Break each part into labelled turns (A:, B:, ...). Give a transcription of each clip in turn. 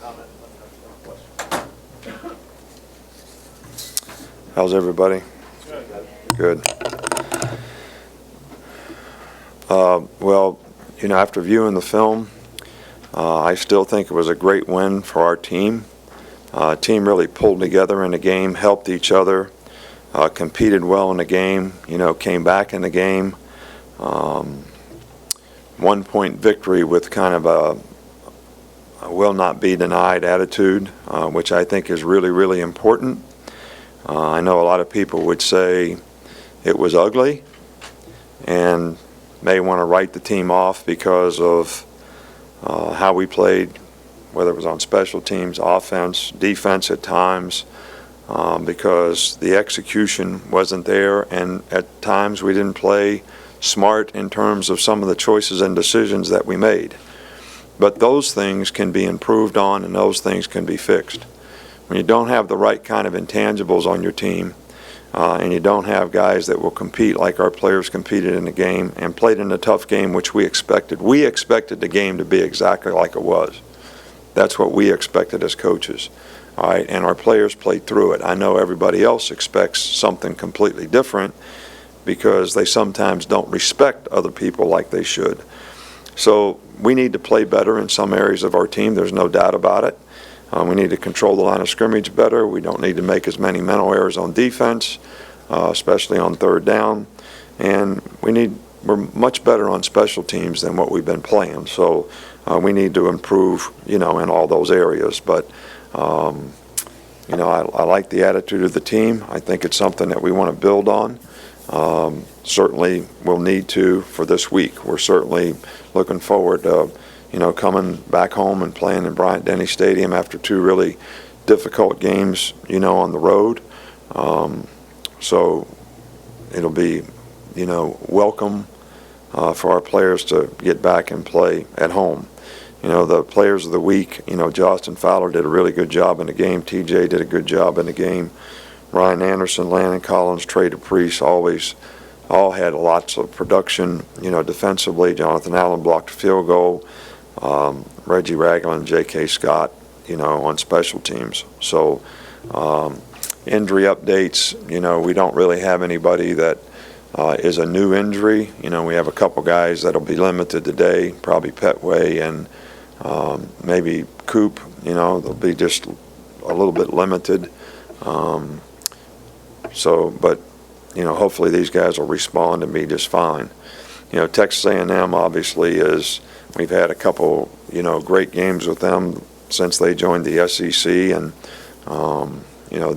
A: comment. Let me know if you have a question.
B: How's everybody? Good. Well, after viewing the film, I still think it was a great win for our team. Team really pulled together in the game, helped each other, competed well in the game, came back in the game. 1-point victory with kind of a will not be denied attitude, which I think is really, really important. I know a lot of people would say it was ugly and may want to write the team off because of how we played, whether it was on special teams, offense, defense at times, because the execution wasn't there, and at times we didn't play smart in terms of some of the choices and decisions that we made. But those things can be improved on, and those things can be fixed. When you don't have the right kind of intangibles on your team, and you don't have guys that will compete like our players competed in the game and played in a tough game, which we expected. We expected the game to be exactly like it was. That's what we expected as coaches. All right, and our players played through it. I know everybody else expects something completely different because they sometimes don't respect other people like they should. So we need to play better in some areas of our team. There's no doubt about it. We need to control the line of scrimmage better. We don't need to make as many mental errors on defense, especially on third down. And we're much better on special teams than what we've been playing. So we need to improve, in all those areas. But, I like the attitude of the team. I think it's something that we want to build on. Certainly we'll need to for this week. We're certainly looking forward to coming back home and playing in Bryant-Denny Stadium after 2 really difficult games, on the road. So it'll be, welcome for our players to get back and play at home. The players of the week, Justin Fowler did a really good job in the game. TJ did a good job in the game. Ryan Anderson, Landon Collins, Trey DePriest all had lots of production, defensively. Jonathan Allen blocked a field goal. Reggie Ragland, J.K. Scott, on special teams. So injury updates, we don't really have anybody that is a new injury. We have a couple guys that'll be limited today, probably Petway and maybe Coop. They'll be just a little bit limited. But hopefully these guys will respond and be just fine. Texas A&M obviously is. We've had a couple, great games with them since they joined the SEC, and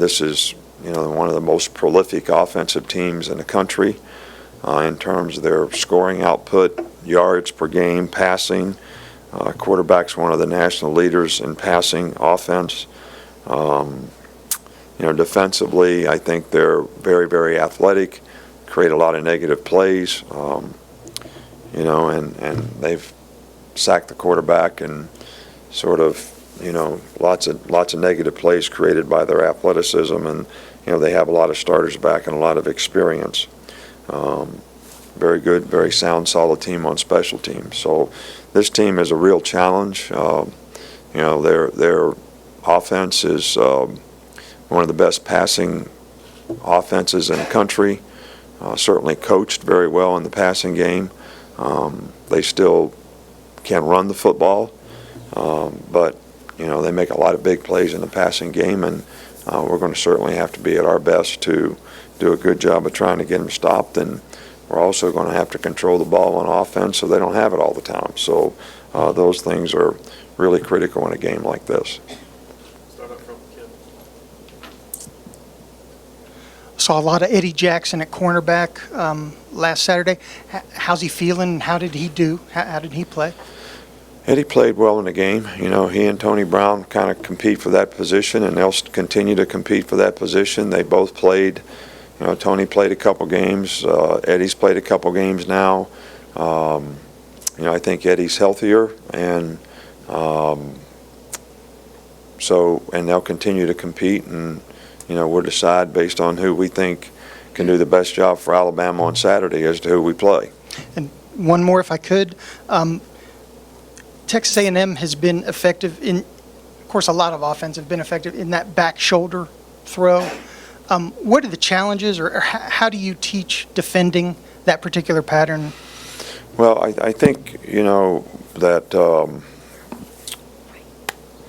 B: this is, one of the most prolific offensive teams in the country in terms of their scoring output, yards per game, passing. Quarterback's one of the national leaders in passing offense. Defensively, I think they're very, very athletic, create a lot of negative plays, and they've sacked the quarterback and sort of, lots of negative plays created by their athleticism, and they have a lot of starters back and a lot of experience. Very good, very sound, solid team on special teams. So this team is a real challenge. Their offense is one of the best passing offenses in the country. Certainly coached very well in the passing game. They still can run the football, but they make a lot of big plays in the passing game, and we're going to certainly have to be at our best to do a good job of trying to get them stopped, and we're also going to have to control the ball on offense so they don't have it all the time. So those things are really critical in a game like this.
C: Saw a lot of Eddie Jackson at cornerback last Saturday. How's he feeling? How did he do? How did he play?
B: Eddie played well in the game. He and Tony Brown kind of compete for that position, and they'll continue to compete for that position. They both played. Tony played a couple games. Eddie's played a couple games now. I think Eddie's healthier, and and they'll continue to compete, and we'll decide based on who we think can do the best job for Alabama on Saturday as to who we play.
C: And one more, if I could. Texas A&M has been effective in course, a lot of offense have been effective in that back shoulder throw. What are the challenges, or how do you teach defending that particular pattern?
B: Well, I think, that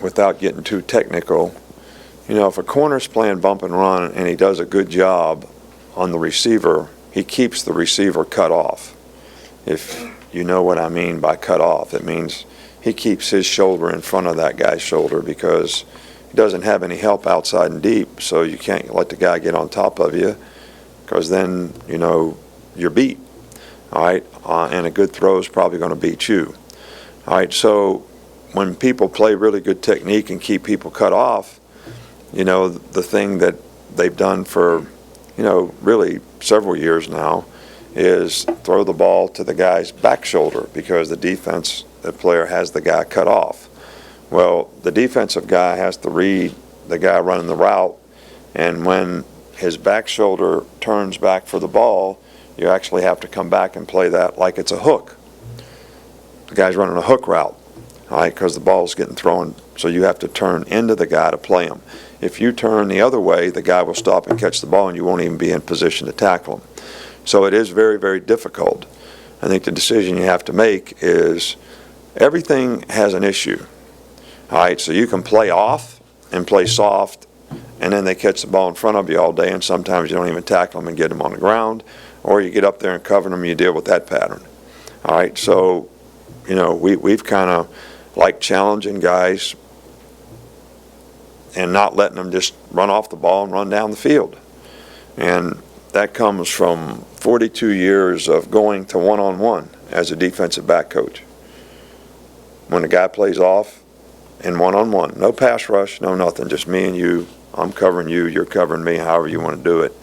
B: without getting too technical, if a corner's playing bump and run and he does a good job on the receiver, he keeps the receiver cut off. If you know what I mean by cut off, it means he keeps his shoulder in front of that guy's shoulder because he doesn't have any help outside and deep, so you can't let the guy get on top of you because then, you're beat. All right, and a good throw is probably going to beat you. All right, so when people play really good technique and keep people cut off, the thing that they've done for, really several years now is throw the ball to the guy's back shoulder because the player has the guy cut off. Well, the defensive guy has to read the guy running the route, and when his back shoulder turns back for the ball, you actually have to come back and play that like it's a hook. The guy's running a hook route, all right, because the ball's getting thrown, so you have to turn into the guy to play him. If you turn the other way, the guy will stop and catch the ball, and you won't even be in position to tackle him. So it is very, very difficult. I think the decision you have to make is everything has an issue. All right, so you can play off and play soft, and then they catch the ball in front of you all day, and sometimes you don't even tackle them and get them on the ground, or you get up there and cover them and you deal with that pattern. All right, so, we've kind of like challenging guys and not letting them just run off the ball and run down the field. And that comes from 42 years of going to one-on-one as a defensive back coach. When a guy plays off in one-on-one, no pass rush, no nothing, just me and you, I'm covering you, you're covering me, however you want to do it.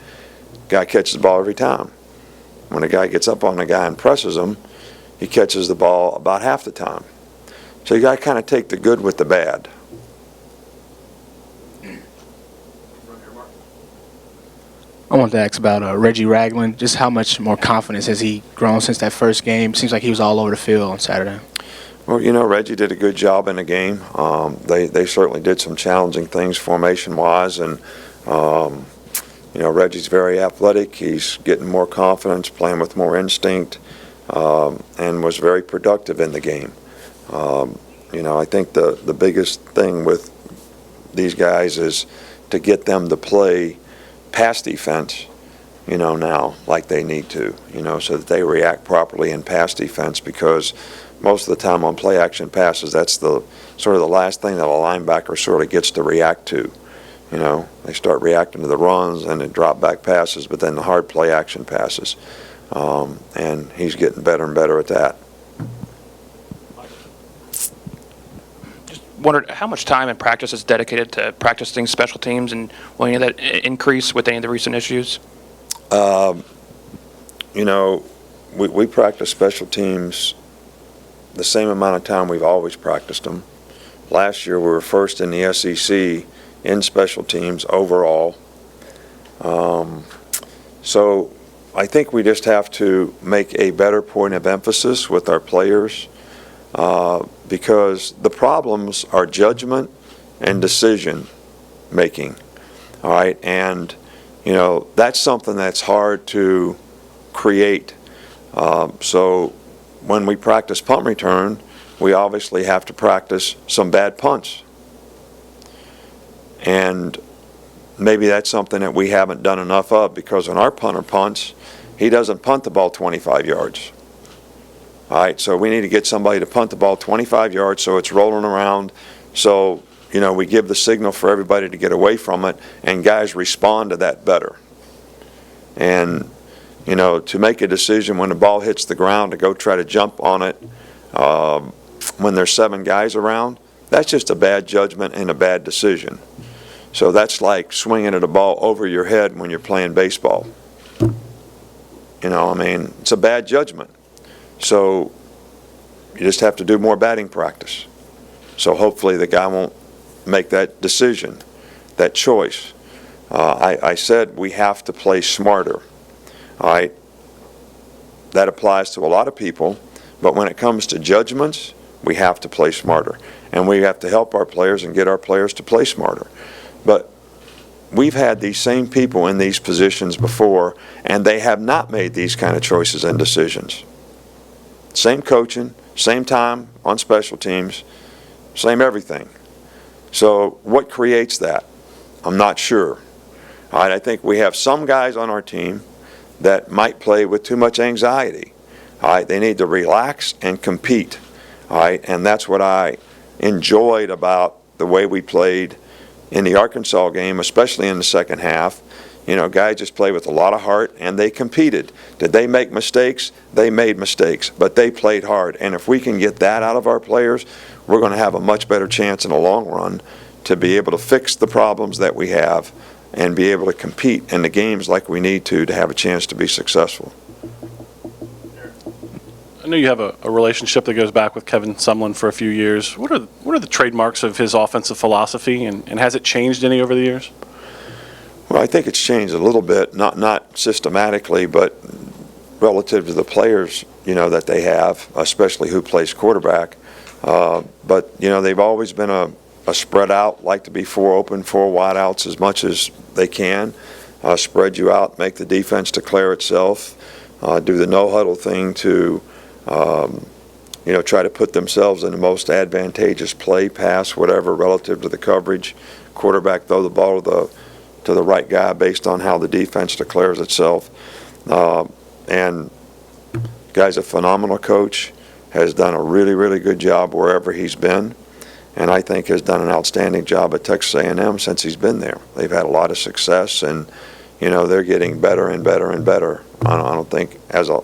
B: Guy catches the ball every time. When a guy gets up on the guy and presses him, he catches the ball about half the time. So you got to kind of take the good with the bad.
D: I wanted to ask about Reggie Ragland. Just how much more confidence has he grown since that first game? Seems like he was all over the field on Saturday.
B: Well, Reggie did a good job in the game. They certainly did some challenging things formation-wise, and Reggie's very athletic. He's getting more confidence, playing with more instinct, and was very productive in the game. I think the biggest thing with these guys is to get them to play pass defense, now like they need to, so that they react properly in pass defense, because most of the time on play action passes, that's the sort of the last thing that a linebacker sort of gets to react to. They start reacting to the runs and the drop back passes, but then the hard play action passes. And he's getting better and better at that.
E: Just wondered how much time and practice is dedicated to practicing special teams, and will any of that increase with any of the recent issues?
B: We practice special teams the same amount of time we've always practiced them. Last year we were first in the SEC in special teams overall. So I think we just have to make a better point of emphasis with our players, because the problems are judgment and decision making. All right, and that's something that's hard to create. So when we practice punt return, we obviously have to practice some bad punts. And maybe that's something that we haven't done enough of, because when our punter punts, he doesn't punt the ball 25 yards. All right, so we need to get somebody to punt the ball 25 yards so it's rolling around, so we give the signal for everybody to get away from it, and guys respond to that better. And to make a decision when the ball hits the ground to go try to jump on it when there's 7 guys around, that's just a bad judgment and a bad decision. So that's like swinging at a ball over your head when you're playing baseball. It's a bad judgment. So you just have to do more batting practice. So hopefully the guy won't make that decision, that choice. I said we have to play smarter. All right, that applies to a lot of people, but when it comes to judgments, we have to play smarter. and we have to help our players and get our players to play smarter. But we've had these same people in these positions before, and they have not made these kind of choices and decisions. Same coaching, same time on special teams, same everything. So what creates that? I'm not sure. All right, I think we have some guys on our team that might play with too much anxiety. All right, they need to relax and compete. All right, and that's what I enjoyed about the way we played in the Arkansas game, especially in the second half. You know, guys just played with a lot of heart, and they competed. Did they make mistakes? They made mistakes, but they played hard. And if we can get that out of our players, we're going to have a much better chance in the long run to be able to fix the problems that we have and be able to compete in the games like we need to have a chance to be successful.
A: I know you have a relationship that goes back with Kevin Sumlin for a few years. What are the trademarks of his offensive philosophy, and has it changed any over the years?
B: Well, I think it's changed a little bit, not systematically, but relative to the players, you know, that they have, especially who plays quarterback. But, you know, they've always been a spread out, like to be 4 open, 4 wide outs as much as they can, spread you out, make the defense declare itself, do the no-huddle thing to, you know, try to put themselves in the most advantageous play, pass, whatever, relative to the coverage. Quarterback throw the ball to the right guy based on how the defense declares itself. And guy's a phenomenal coach, has done a really, really good job wherever he's been, and I think has done an outstanding job at Texas A&M since he's been there. They've had a lot of success, and, you know, they're getting better and better and better. I don't think as a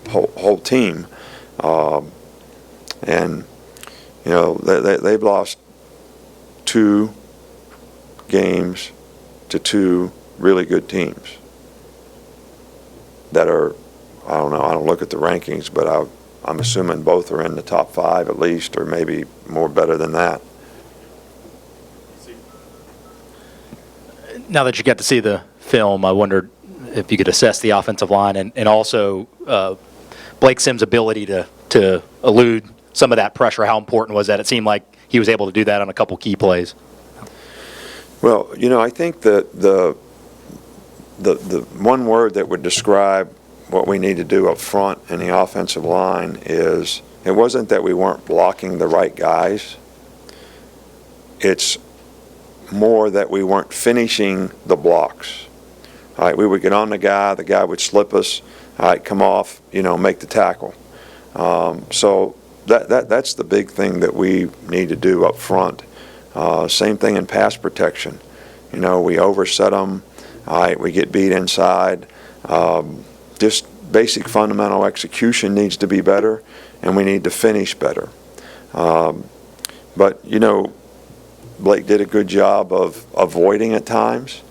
B: whole team. And, you know, they've lost 2 games to 2 really good teams that are, I don't know, I don't look at the rankings, but I'm assuming both are in the top 5 at least, or maybe more better than that.
F: Now that you got to see the film, I wondered if you could assess the offensive line and also Blake Sims' ability to elude some of that pressure. How important was that? It seemed like he was able to do that on a couple key plays.
B: Well, you know, I think that the one word that would describe what we need to do up front in the offensive line is it wasn't that we weren't blocking the right guys. It's more that we weren't finishing the blocks. All right, we would get on the guy would slip us, all right, come off, you know, make the tackle. So that's the big thing that we need to do up front. Same thing in pass protection. You know, we overset them, all right, we get beat inside. Just basic fundamental execution needs to be better, and we need to finish better. But, you know, Blake did a good job of avoiding at times,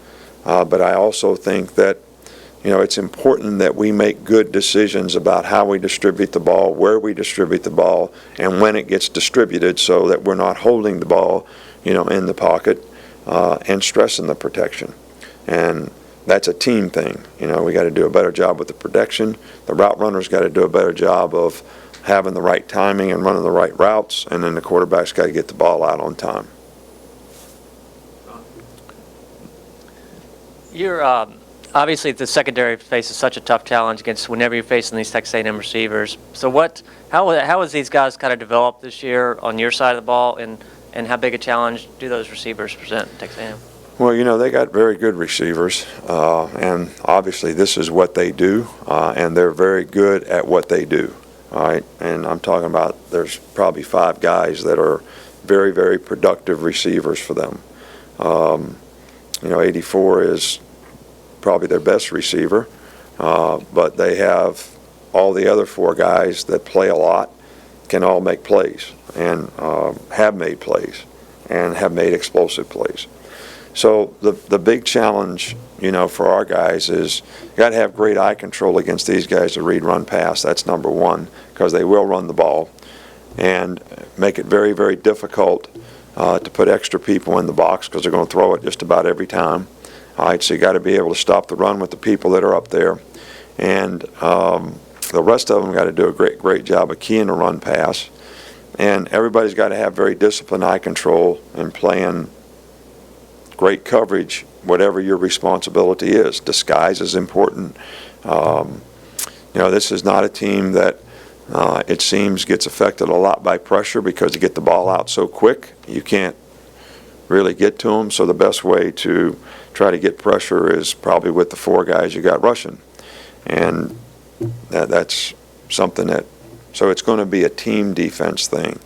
B: but I also think that, you know, it's important that we make good decisions about how we distribute the ball, where we distribute the ball, and when it gets distributed so that we're not holding the ball, you know, in the pocket and stressing the protection. And that's a team thing. You know, we got to do a better job with the protection. The route runners got to do a better job of having the right timing and running the right routes, and then the quarterback's got to get the ball out on time.
G: You're obviously the secondary faces such a tough challenge against whenever you're facing these Texas A&M receivers. So how has these guys kind of developed this year on your side of the ball, and how big a challenge do those receivers present in Texas A&M?
B: Well, you know, they got very good receivers, and obviously this is what they do, and they're very good at what they do. All right, and I'm talking about there's probably 5 guys that are very, very productive receivers for them. You know, 84 is probably their best receiver, but they have all the other 4 guys that play a lot, can all make plays, and have made plays, and have made explosive plays. So the big challenge, you know, for our guys is you got to have great eye control against these guys to read, run, pass. That's number one, because they will run the ball, and make it very, very difficult to put extra people in the box because they're going to throw it just about every time. All right, so you got to be able to stop the run with the people that are up there, and the rest of them got to do a great job of keying the run pass. And everybody's got to have very disciplined eye control and playing great coverage, whatever your responsibility is. Disguise is important. This is not a team that it seems gets affected a lot by pressure because you get the ball out so quick, you can't really get to them. So the best way to try to get pressure is probably with the 4 guys you got rushing. And that's something so it's going to be a team defense thing.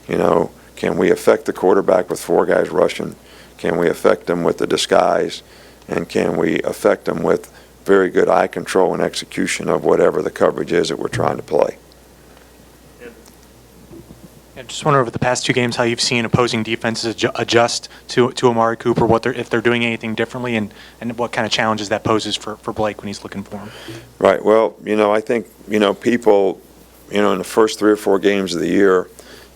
B: Can we affect the quarterback with 4 guys rushing? Can we affect them with the disguise? And can we affect them with very good eye control and execution of whatever the coverage is that we're trying to play?
H: I just wonder over the past 2 games how you've seen opposing defenses adjust to Amari Cooper, if they're doing anything differently, and what kind of challenges that poses for Blake when he's looking for him.
B: Right. Well, I think, people, in the first 3 or 4 games of the year,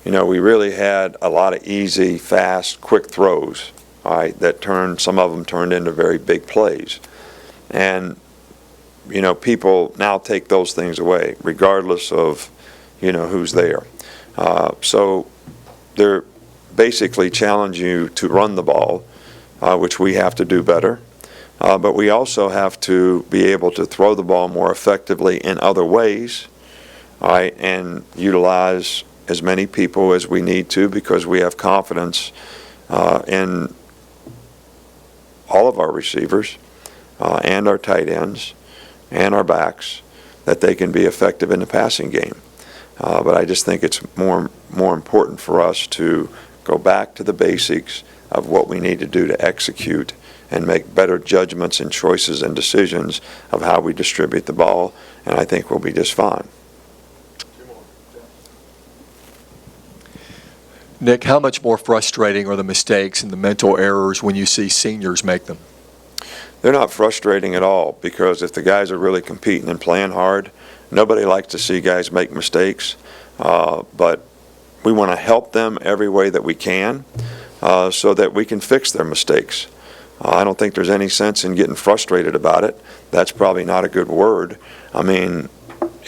B: we really had a lot of easy, fast, quick throws, all right, that some of them turned into very big plays. And, people now take those things away, regardless of, who's there. So they're basically challenge you to run the ball, which we have to do better. But we also have to be able to throw the ball more effectively in other ways, all right, and utilize as many people as we need to, because we have confidence in all of our receivers and our tight ends and our backs, that they can be effective in the passing game. But I just think it's more important for us to go back to the basics of what we need to do to execute and make better judgments and choices and decisions of how we distribute the ball, and I think we'll be just fine.
I: Nick, how much more frustrating are the mistakes and the mental errors when you see seniors make them?
B: They're not frustrating at all, because if the guys are really competing and playing hard, nobody likes to see guys make mistakes, but we want to help them every way that we can so that we can fix their mistakes. I don't think there's any sense in getting frustrated about it. That's probably not a good word. I mean,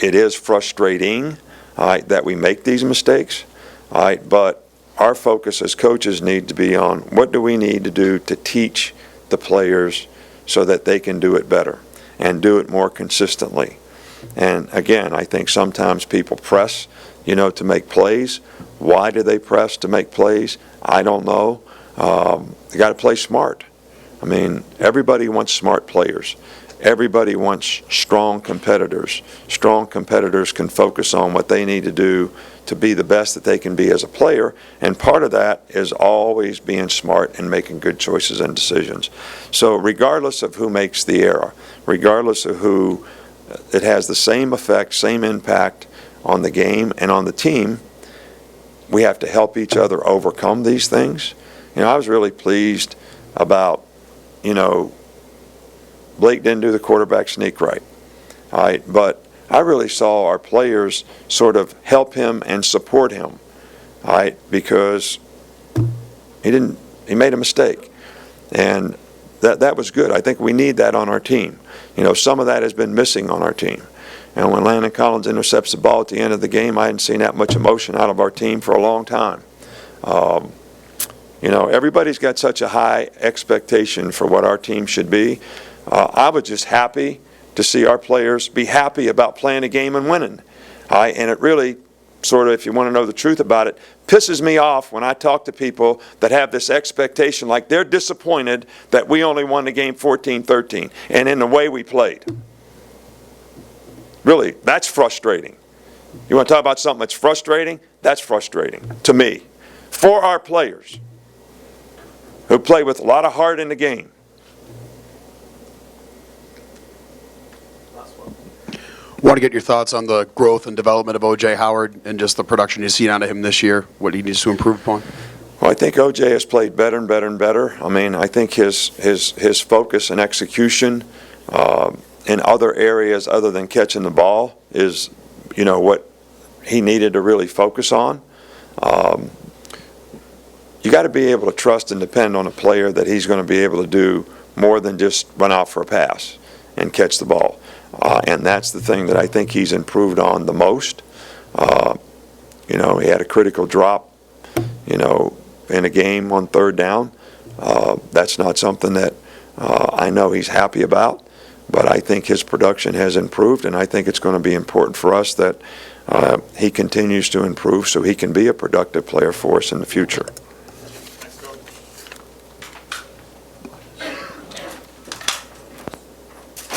B: it is frustrating that we make these mistakes, but our focus as coaches need to be on what do we need to do to teach the players so that they can do it better and do it more consistently. And again, I think sometimes people press, to make plays. Why do they press to make plays? I don't know. They got to play smart. I mean, everybody wants smart players. Everybody wants strong competitors. Strong competitors can focus on what they need to do to be the best that they can be as a player, and part of that is always being smart and making good choices and decisions. So regardless of who makes the error, regardless of who, it has the same effect, same impact on the game and on the team. We have to help each other overcome these things. I was really pleased about, Blake didn't do the quarterback sneak right, all right, but I really saw our players sort of help him and support him, all right, because he made a mistake, and that was good. I think we need that on our team. Some of that has been missing on our team. And when Landon Collins intercepts the ball at the end of the game, I hadn't seen that much emotion out of our team for a long time. Everybody's got such a high expectation for what our team should be. I was just happy to see our players be happy about playing a game and winning. And it really sort of, if you want to know the truth about it, pisses me off when I talk to people that have this expectation, like they're disappointed that we only won the game 14-13 and in the way we played. Really, that's frustrating. You want to talk about something that's frustrating? That's frustrating to me. For our players who play with a lot of heart in the game.
J: Want to get your thoughts on the growth and development of O.J. Howard and just the production you've seen out of him this year, what he needs to improve upon?
B: Well, I think O.J. has played better and better and better. I mean, I think his focus and execution in other areas other than catching the ball is, what he needed to really focus on. You got to be able to trust and depend on a player that he's going to be able to do more than just run out for a pass and catch the ball. And that's the thing that I think he's improved on the most. You know, he had a critical drop, you know, in a game on third down. That's not something that I know he's happy about, but I think his production has improved, and I think it's going to be important for us that he continues to improve so he can be a productive player for us in the future.